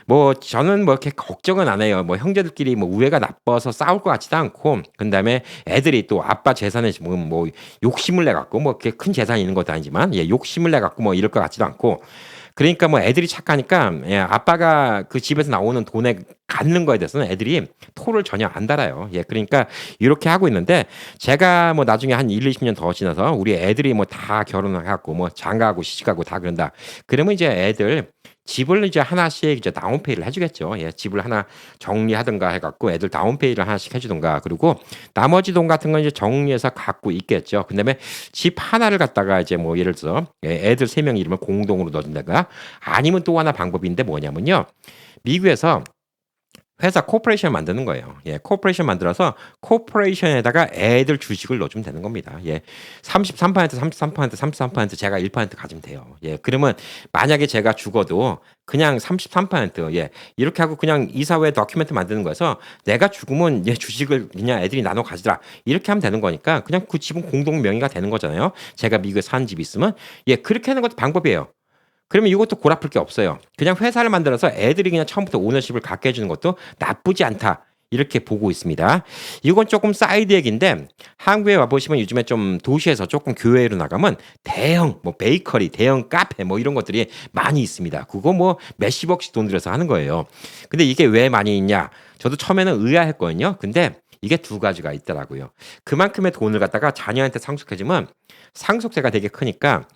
Speaker 1: 뭐 저는 뭐 이렇게 걱정은 안 해요. 뭐 형제들끼리 뭐 우애가 나빠서 싸울 것 같지도 않고, 그다음에 애들이 또 아빠 재산에 뭐 욕심을 내 갖고 뭐 그렇게 큰 재산이 있는 것도 아니지만 욕심을 내 갖고 뭐 이럴 것 같지도 않고. 그러니까 뭐 애들이 착하니까 아빠가 그 집에서 나오는 돈에 갖는 거에 대해서는 애들이 토를 전혀 안 달아요. 그러니까 이렇게 하고 있는데 제가 뭐 나중에 한 1, 20년 더 지나서 우리 애들이 뭐 다 결혼을 해갖고 뭐 장가하고 시집가고 다 그런다. 그러면 이제 애들 집을 이제 하나씩 이제 다운페이를 해주겠죠. 집을 하나 정리하든가 해갖고 애들 다운페이를 하나씩 해주든가. 그리고 나머지 돈 같은 건 이제 정리해서 갖고 있겠죠. 그다음에 집 하나를 갖다가 이제 뭐 예를 들어서 애들 3명 이름을 공동으로 넣어준다가 아니면 또 하나 방법인데 뭐냐면요. 미국에서 회사 코퍼레이션 만드는 거예요. 코퍼레이션 만들어서 코퍼레이션에다가 애들 주식을 넣어주면 되는 겁니다. 33%, 33%, 33% 제가 1% 가지면 돼요. 그러면 만약에 제가 죽어도 그냥 33%, 이렇게 하고 그냥 이사회 다큐멘트 만드는 거여서 내가 죽으면 주식을 그냥 애들이 나눠 가지더라. 이렇게 하면 되는 거니까 그냥 그 집은 공동 명의가 되는 거잖아요. 제가 미국에 사는 집이 있으면 그렇게 하는 것도 방법이에요. 그러면 이것도 골 아플 게 없어요. 그냥 회사를 만들어서 애들이 그냥 처음부터 오너십을 갖게 해주는 것도 나쁘지 않다. 이렇게 보고 있습니다. 이건 조금 사이드 얘기인데 한국에 와보시면 요즘에 좀 도시에서 조금 교외로 나가면 대형 뭐 베이커리, 대형 카페 뭐 이런 것들이 많이 있습니다. 그거 뭐 몇십억씩 돈 들여서 하는 거예요. 근데 이게 왜 많이 있냐? 저도 처음에는 의아했거든요. 근데 이게 두 가지가 있더라고요. 그만큼의 돈을 갖다가 자녀한테 상속해주면 상속세가 되게 크니까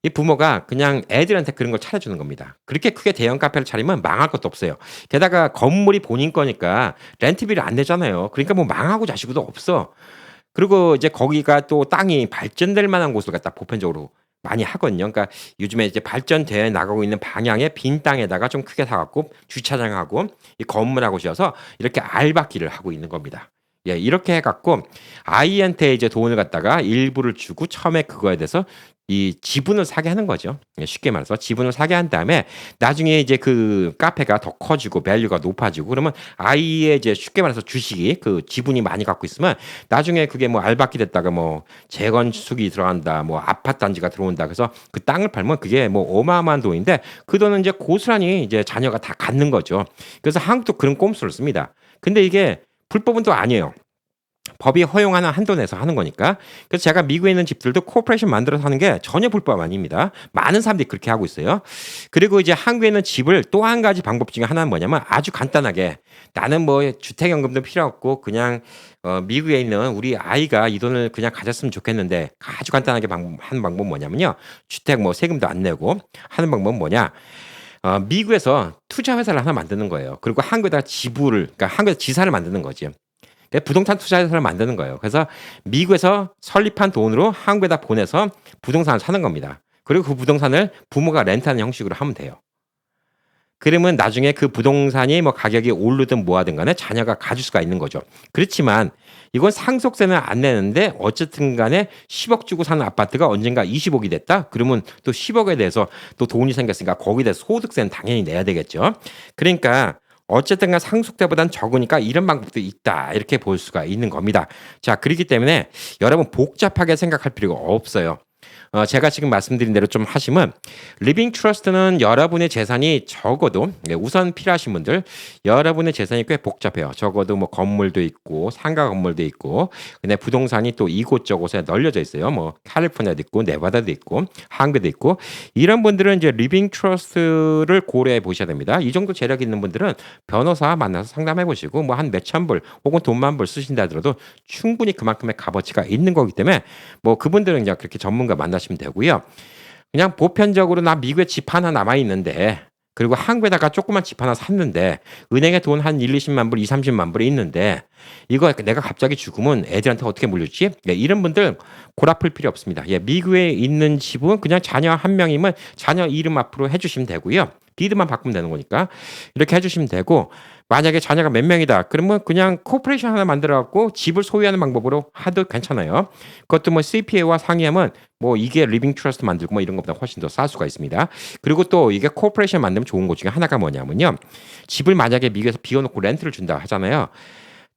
Speaker 1: 이 부모가 그냥 애들한테 그런 걸 차려주는 겁니다. 그렇게 크게 대형 카페를 차리면 망할 것도 없어요. 게다가 건물이 본인 거니까 렌트비를 안 내잖아요. 그러니까 뭐 망하고 자시고도 없어. 그리고 이제 거기가 또 땅이 발전될 만한 곳을 갖다 보편적으로 많이 하거든요. 그러니까 요즘에 이제 발전돼 나가고 있는 방향의 빈 땅에다가 좀 크게 사갖고 주차장하고 이 건물하고 지어서 이렇게 알박기를 하고 있는 겁니다. 이렇게 해갖고 아이한테 이제 돈을 갖다가 일부를 주고 처음에 그거에 대해서 이 지분을 사게 하는 거죠. 쉽게 말해서 지분을 사게 한 다음에 나중에 이제 그 카페가 더 커지고 밸류가 높아지고 그러면 아이의 이제 쉽게 말해서 주식이 그 지분이 많이 갖고 있으면 나중에 그게 뭐 알박기 됐다가 뭐 재건축이 들어간다, 뭐 아파트 단지가 들어온다. 그래서 그 땅을 팔면 그게 뭐 어마어마한 돈인데 그 돈은 이제 고스란히 이제 자녀가 다 갖는 거죠. 그래서 한국도 그런 꼼수를 씁니다. 근데 이게 불법은 또 아니에요. 법이 허용하는 한도 내에서 하는 거니까. 그래서 제가 미국에 있는 집들도 코퍼레이션 만들어서 하는 게 전혀 불법 아닙니다. 많은 사람들이 그렇게 하고 있어요. 그리고 이제 한국에 있는 집을 또 한 가지 방법 중에 하나는 뭐냐면 아주 간단하게 나는 뭐 주택연금도 필요 없고 그냥 미국에 있는 우리 아이가 이 돈을 그냥 가졌으면 좋겠는데 아주 간단하게 하는 방법은 뭐냐면요. 주택 뭐 세금도 안 내고 하는 방법은 뭐냐. 미국에서 투자 회사를 하나 만드는 거예요. 그리고 한국에다가 지부를, 그러니까 한국에서 지사를 만드는 거지. 부동산 투자 회사를 만드는 거예요. 그래서 미국에서 설립한 돈으로 한국에다 보내서 부동산을 사는 겁니다. 그리고 그 부동산을 부모가 렌트하는 형식으로 하면 돼요. 그러면 나중에 그 부동산이 뭐 가격이 오르든 뭐하든 간에 자녀가 가질 수가 있는 거죠. 그렇지만 이건 상속세는 안 내는데 어쨌든 간에 10억 주고 사는 아파트가 언젠가 20억이 됐다? 그러면 또 10억에 대해서 또 돈이 생겼으니까 거기에 대해서 소득세는 당연히 내야 되겠죠. 그러니까 어쨌든 간 상속세보단 적으니까 이런 방법도 있다. 이렇게 볼 수가 있는 겁니다. 자, 그렇기 때문에 여러분 복잡하게 생각할 필요가 없어요. 제가 지금 말씀드린 대로 좀 하시면 리빙 트러스트는 여러분의 재산이 적어도 우선 필요하신 분들 여러분의 재산이 꽤 복잡해요. 적어도 뭐 건물도 있고 상가 건물도 있고 근데 부동산이 또 이곳저곳에 널려져 있어요. 뭐 캘리포니아도 있고 네바다도 있고 한국도 있고 이런 분들은 이제 리빙 트러스트를 고려해 보셔야 됩니다. 이 정도 재력 있는 분들은 변호사 만나서 상담해 보시고 뭐 한 몇천 불 혹은 돈만 불 쓰신다 하더라도 충분히 그만큼의 값어치가 있는 거기 때문에 뭐 그분들은 그냥 그렇게 전문가 만나시면 되고요. 그냥 보편적으로 나 미국에 집 하나 남아 있는데 그리고 한국에다가 조그만 집 하나 샀는데 은행에 돈 한 1-20만 불, 2-30만 불이 있는데 이거 내가 갑자기 죽으면 애들한테 어떻게 물렸지? 예, 이런 분들 골아플 필요 없습니다. 예, 미국에 있는 집은 그냥 자녀 한 명이면 자녀 이름 앞으로 해주시면 되고요. 디드만 바꾸면 되는 거니까 이렇게 해주시면 되고 만약에 자녀가 몇 명이다 그러면 그냥 코퍼레이션 하나 만들어 갖고 집을 소유하는 방법으로 하도 괜찮아요. 그것도 뭐 CPA와 상의하면 뭐 이게 리빙 트러스트 만들고 뭐 이런 것보다 훨씬 더 쌀 수가 있습니다. 그리고 또 이게 코퍼레이션 만들면 좋은 것 중에 하나가 뭐냐면요. 집을 만약에 미국에서 비워놓고 렌트를 준다 하잖아요.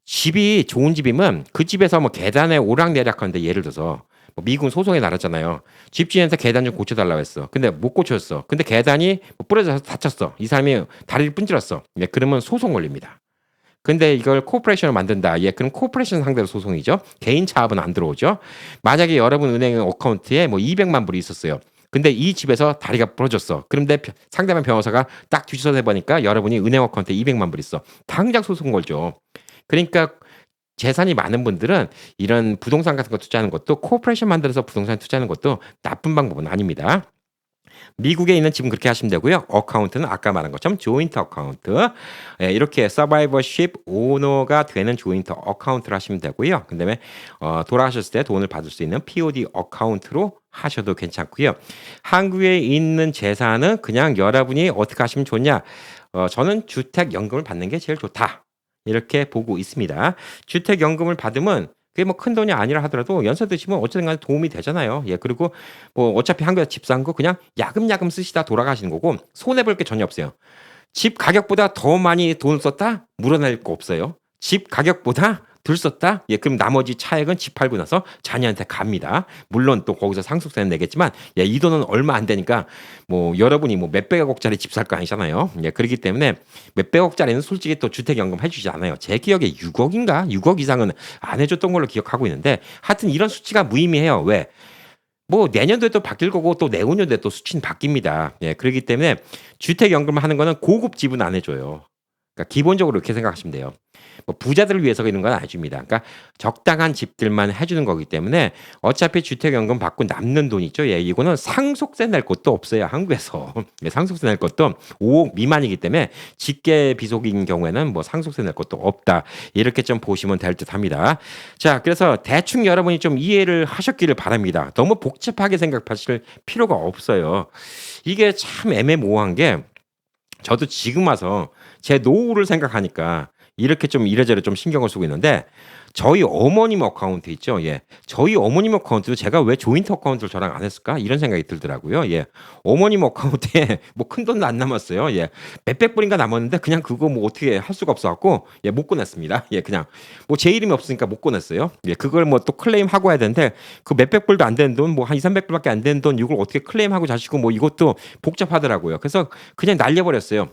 Speaker 1: 집이 좋은 집이면 그 집에서 뭐 계단에 오락내락하는데 예를 들어서 뭐 미국은 소송에 나갔잖아요. 집주인한테 계단 좀 고쳐달라고 했어. 근데 못 고쳤어. 근데 계단이 뭐 부러져서 다쳤어. 이 사람이 다리를 분질렀어. 예, 그러면 소송 걸립니다. 근데 이걸 코퍼레이션을 만든다. 예, 그럼 코퍼레이션 상대로 소송이죠. 개인 차압은 안 들어오죠. 만약에 여러분 은행 어카운트에 뭐 200만 불이 있었어요. 근데 이 집에서 다리가 부러졌어. 그런데 상대방 변호사가 딱 뒤져서 해보니까 여러분이 은행 어카운트에 200만 불 있어. 당장 소송 걸죠. 그러니까 재산이 많은 분들은 이런 부동산 같은 거 투자하는 것도 코퍼레이션 만들어서 부동산 투자하는 것도 나쁜 방법은 아닙니다. 미국에 있는 집은 그렇게 하시면 되고요. 어카운트는 아까 말한 것처럼 조인트 어카운트. 예, 이렇게 서바이버십 오너가 되는 조인트 어카운트를 하시면 되고요. 그다음에 돌아가셨을 때 돈을 받을 수 있는 POD 어카운트로 하셔도 괜찮고요. 한국에 있는 재산은 그냥 여러분이 어떻게 하시면 좋냐? 저는 주택연금을 받는 게 제일 좋다. 이렇게 보고 있습니다. 주택연금을 받으면 그게 뭐 큰 돈이 아니라 하더라도 연세 드시면 어쨌든 간에 도움이 되잖아요. 예, 그리고 뭐 어차피 한국에서 집 산 거 그냥 야금야금 쓰시다 돌아가시는 거고 손해 볼 게 전혀 없어요. 집 가격보다 더 많이 돈을 썼다? 물어낼 거 없어요. 집 가격보다 덜 썼다? 예, 그럼 나머지 차액은 집 팔고 나서 자녀한테 갑니다. 물론 또 거기서 상속세는 내겠지만, 예, 이 돈은 얼마 안 되니까 뭐 여러분이 뭐 몇백억짜리 집 살 거 아니잖아요. 예, 그렇기 때문에 몇백억짜리는 솔직히 또 주택연금 해주지 않아요. 제 기억에 6억인가? 6억 이상은 안 해줬던 걸로 기억하고 있는데, 하여튼 이런 수치가 무의미해요. 왜? 뭐 내년도에 또 바뀔 거고 또 내후년도에 또 수치는 바뀝니다. 예, 그렇기 때문에 주택연금 하는 거는 고급 집은 안 해줘요. 그러니까 기본적으로 이렇게 생각하시면 돼요. 뭐 부자들을 위해서 이런 건 아닙니다. 그러니까 적당한 집들만 해주는 거기 때문에 어차피 주택연금 받고 남는 돈 있죠. 예, 이거는 상속세 낼 것도 없어요. 한국에서. 예, 상속세 낼 것도 5억 미만이기 때문에 직계 비속인 경우에는 뭐 상속세 낼 것도 없다. 이렇게 좀 보시면 될 듯합니다. 자, 그래서 대충 여러분이 좀 이해를 하셨기를 바랍니다. 너무 복잡하게 생각하실 필요가 없어요. 이게 참 애매모호한 게 저도 지금 와서 제 노후를 생각하니까 이렇게 좀 이래저래 좀 신경을 쓰고 있는데 저희 어머님 어카운트 있죠. 예. 저희 어머님 어카운트도 제가 왜 조인트 어카운트를 저랑 안 했을까? 이런 생각이 들더라고요. 예. 어머님 어카운트에 뭐 큰 돈도 안 남았어요. 예. 몇백 불인가 남았는데 그냥 그거 뭐 어떻게 할 수가 없어 갖고 예, 못 꺼냈습니다. 예, 그냥 뭐 제 이름이 없으니까 못 꺼냈어요. 예. 그걸 뭐 또 클레임하고 해야 되는데 그 몇백 불도 안 되는 돈, 뭐 한 2, 300불밖에 안 되는 돈 이걸 어떻게 클레임하고 자시고 뭐 이것도 복잡하더라고요. 그래서 그냥 날려 버렸어요.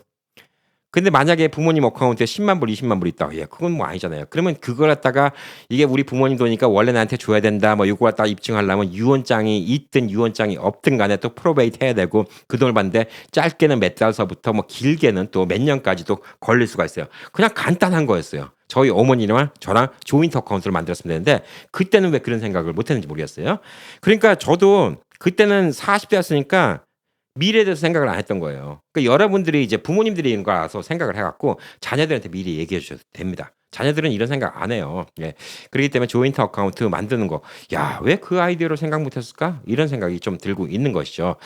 Speaker 1: 근데 만약에 부모님 어카운트에 10만 불, 20만 불 있다. 예, 그건 뭐 아니잖아요. 그러면 그걸 갖다가 이게 우리 부모님 돈이니까 원래 나한테 줘야 된다. 뭐 이거 갖다가 입증하려면 유언장이 있든 유언장이 없든 간에 또 프로베이트 해야 되고 그 돈을 받는데 짧게는 몇 달서부터 뭐 길게는 또 몇 년까지도 걸릴 수가 있어요. 그냥 간단한 거였어요. 저희 어머니랑 저랑 조인트 어카운트를 만들었으면 되는데 그때는 왜 그런 생각을 못 했는지 모르겠어요. 그러니까 저도 그때는 40대였으니까 미래에 대해서 생각을 안 했던 거예요. 그러니까 여러분들이 이제 부모님들이 이런 거 알아서 생각을 해 갖고 자녀들한테 미리 얘기해 주셔도 됩니다. 자녀들은 이런 생각 안 해요. 예. 그렇기 때문에 조인트 어카운트 만드는 거, 야, 왜 그 아이디어로 생각 못 했을까? 이런 생각이 좀 들고 있는 것이죠.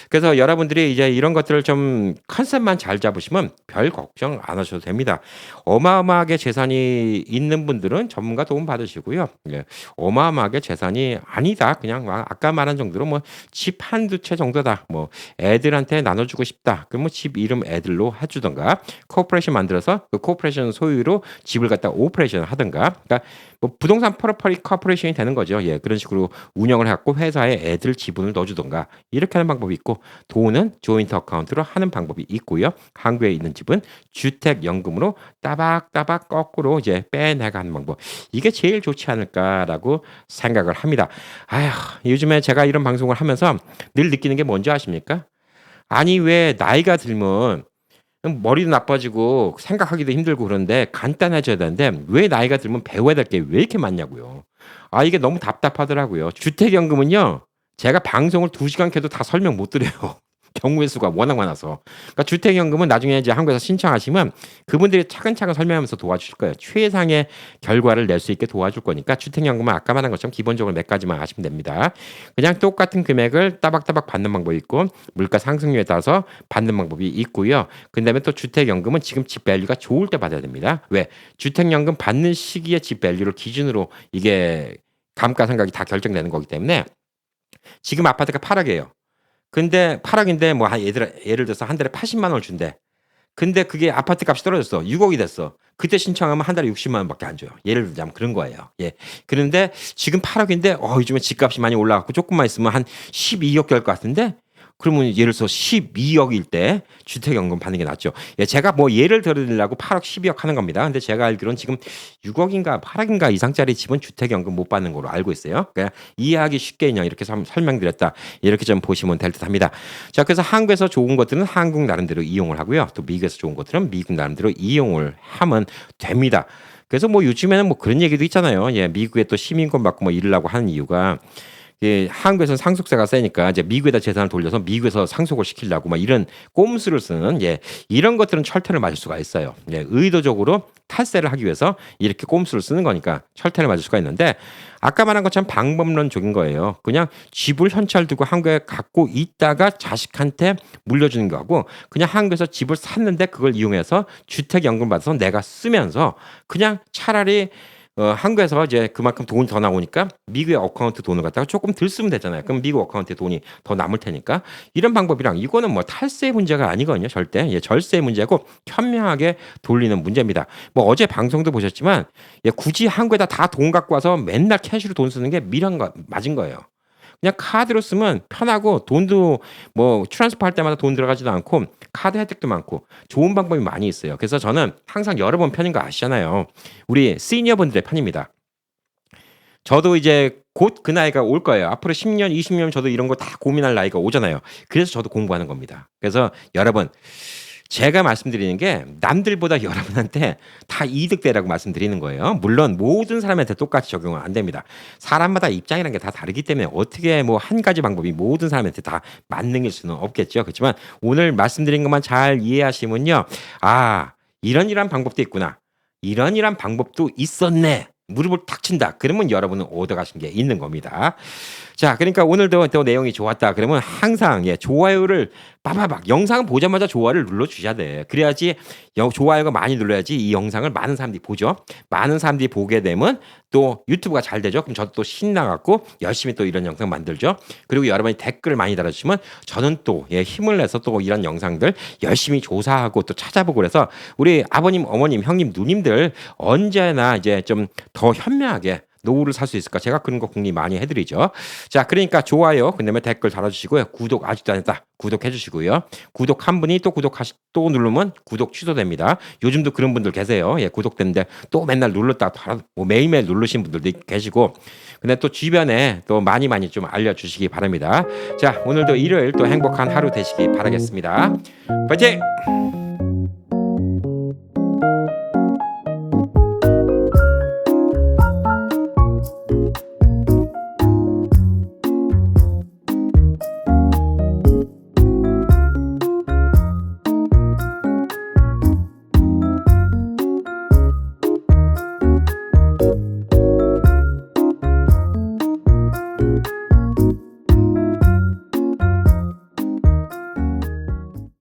Speaker 1: 그래서 여러분들이 이제 이런 것들을 좀 컨셉만 잘 잡으시면 별 걱정 안 하셔도 됩니다. 어마어마하게 재산이 있는 분들은 전문가 도움 받으시고요. 예. 어마어마하게 재산이 아니다. 그냥 아까 말한 정도로 뭐 집 한두 채 정도다. 뭐 애들한테 나눠주고 싶다. 그럼 뭐 집 이름 애들로 해주던가 코퍼레이션 만들어서 그 코퍼레이션 소유로 집을 갖다 갖다 오퍼레이션을 하든가 그러니까 뭐 부동산 프로퍼리 코퍼레이션이 되는 거죠. 예. 그런 식으로 운영을 해 갖고 회사에 애들 지분을 넣어 주든가 이렇게 하는 방법이 있고 돈은 조인트 어카운트로 하는 방법이 있고요. 한국에 있는 집은 주택연금으로 따박따박 거꾸로 이제 빼내가는 방법. 이게 제일 좋지 않을까라고 생각을 합니다. 아휴, 요즘에 제가 이런 방송을 하면서 늘 느끼는 게 뭔지 아십니까? 아니 왜 나이가 들면 머리도 나빠지고 생각하기도 힘들고 그런데 간단해져야 되는데 왜 나이가 들면 배워야 될 게 왜 이렇게 많냐고요. 아 이게 너무 답답하더라고요. 주택연금은요. 제가 방송을 2시간 켜도 다 설명 못 드려요. 경우의 수가 워낙 많아서. 그러니까 주택연금은 나중에 이제 한국에서 신청하시면 그분들이 차근차근 설명하면서 도와주실 거예요. 최상의 결과를 낼 수 있게 도와줄 거니까 주택연금은 아까 말한 것처럼 기본적으로 몇 가지만 아시면 됩니다. 그냥 똑같은 금액을 따박따박 받는 방법이 있고 물가 상승률에 따라서 받는 방법이 있고요. 그다음에 또 주택연금은 지금 집 밸류가 좋을 때 받아야 됩니다. 왜? 주택연금 받는 시기의 집 밸류를 기준으로 이게 감가상각이 다 결정되는 거기 때문에 지금 아파트가 8억이에요. 근데 8억인데 뭐 예를 들어서 한 달에 80만 원을 준대. 근데 그게 아파트 값이 떨어졌어. 6억이 됐어. 그때 신청하면 한 달에 60만 원밖에 안 줘요. 예를 들자면 그런 거예요. 예. 그런데 지금 8억인데 요즘에 집값이 많이 올라갔고 조금만 있으면 한 12억 될 것 같은데 그러면 예를 들어서 12억일 때 주택연금 받는 게 낫죠. 예, 제가 뭐 예를 들으려고 8억, 12억 하는 겁니다. 근데 제가 알기로는 지금 6억인가 8억인가 이상짜리 집은 주택연금 못 받는 걸로 알고 있어요. 그러니까 이해하기 쉽게 그냥 이렇게 설명드렸다. 이렇게 좀 보시면 될 듯합니다. 자, 그래서 한국에서 좋은 것들은 한국 나름대로 이용을 하고요. 또 미국에서 좋은 것들은 미국 나름대로 이용을 하면 됩니다. 그래서 뭐 요즘에는 뭐 그런 얘기도 있잖아요. 예, 미국에 또 시민권 받고 뭐 이러려고 하는 이유가 예, 한국에서는 상속세가 세니까 이제 미국에다 재산을 돌려서 미국에서 상속을 시키려고 막 이런 꼼수를 쓰는 예, 이런 것들은 철퇴를 맞을 수가 있어요. 예, 의도적으로 탈세를 하기 위해서 이렇게 꼼수를 쓰는 거니까 철퇴를 맞을 수가 있는데 아까 말한 것처럼 방법론적인 거예요. 그냥 집을 현찰 두고 한국에 갖고 있다가 자식한테 물려주는 거하고 그냥 한국에서 집을 샀는데 그걸 이용해서 주택연금 받아서 내가 쓰면서 그냥 차라리 한국에서 이제 그만큼 돈이 더 나오니까 미국의 어카운트 돈을 갖다가 조금 덜 쓰면 되잖아요. 그럼 미국 어카운트에 돈이 더 남을 테니까 이런 방법이랑 이거는 뭐 탈세 문제가 아니거든요. 절대. 예, 절세 문제고 현명하게 돌리는 문제입니다. 뭐 어제 방송도 보셨지만 예, 굳이 한국에다 다 돈 갖고 와서 맨날 캐시로 돈 쓰는 게 맞은 거예요. 그냥 카드로 쓰면 편하고 돈도 뭐 트랜스퍼 할 때마다 돈 들어가지도 않고 카드 혜택도 많고 좋은 방법이 많이 있어요. 그래서 저는 항상 여러 번 편인 거 아시잖아요. 우리 시니어분들의 편입니다. 저도 이제 곧 그 나이가 올 거예요. 앞으로 10년, 20년 저도 이런 거 다 고민할 나이가 오잖아요. 그래서 저도 공부하는 겁니다. 그래서 여러분 제가 말씀드리는 게 남들보다 여러분한테 다 이득되라고 말씀드리는 거예요. 물론 모든 사람한테 똑같이 적용은 안 됩니다. 사람마다 입장이라는 게 다 다르기 때문에 어떻게 뭐 한 가지 방법이 모든 사람한테 다 맞는 수는 없겠죠. 그렇지만 오늘 말씀드린 것만 잘 이해하시면요. 아, 이런 방법도 있구나. 이런 방법도 있었네. 무릎을 탁 친다. 그러면 여러분은 얻어가신 게 있는 겁니다. 자, 그러니까 오늘도 또 내용이 좋았다. 그러면 항상 예, 좋아요를 빠바박 영상 보자마자 좋아요를 눌러 주셔야 돼. 그래야지 좋아요가 많이 눌러야지 이 영상을 많은 사람들이 보죠. 많은 사람들이 보게 되면 또 유튜브가 잘 되죠. 그럼 저도 또 신나 갖고 열심히 또 이런 영상 만들죠. 그리고 여러분이 댓글을 많이 달아주시면 저는 또 예, 힘을 내서 또 이런 영상들 열심히 조사하고 또 찾아보고 그래서 우리 아버님, 어머님, 형님, 누님들 언제나 이제 좀 더 현명하게 노후를 살 수 있을까? 제가 그런 거 궁리 많이 해드리죠. 자, 그러니까 좋아요. 그다음에 댓글 달아주시고요. 구독 아직도 안 했다. 구독해주시고요. 구독 한 분이 또 누르면 구독 취소됩니다. 요즘도 그런 분들 계세요. 예, 구독됐는데 또 맨날 눌렀다 뭐 매일매일 누르신 분들도 계시고. 근데 또 주변에 또 많이 좀 알려주시기 바랍니다. 자, 오늘도 일요일 또 행복한 하루 되시기 바라겠습니다. 파이팅!